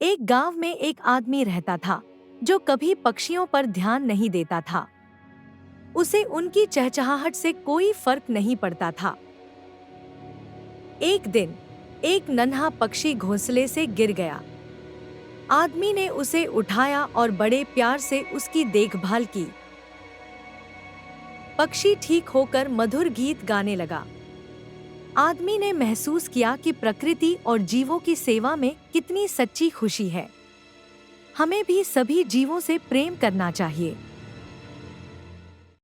एक गांव में एक आदमी रहता था जो कभी पक्षियों पर ध्यान नहीं देता था। उसे उनकी चहचहाहट से कोई फर्क नहीं पड़ता था। एक दिन एक नन्हा पक्षी घोंसले से गिर गया। आदमी ने उसे उठाया और बड़े प्यार से उसकी देखभाल की। पक्षी ठीक होकर मधुर गीत गाने लगा। आदमी ने महसूस किया कि प्रकृति और जीवों की सेवा में कितनी सच्ची खुशी है। हमें भी सभी जीवों से प्रेम करना चाहिए।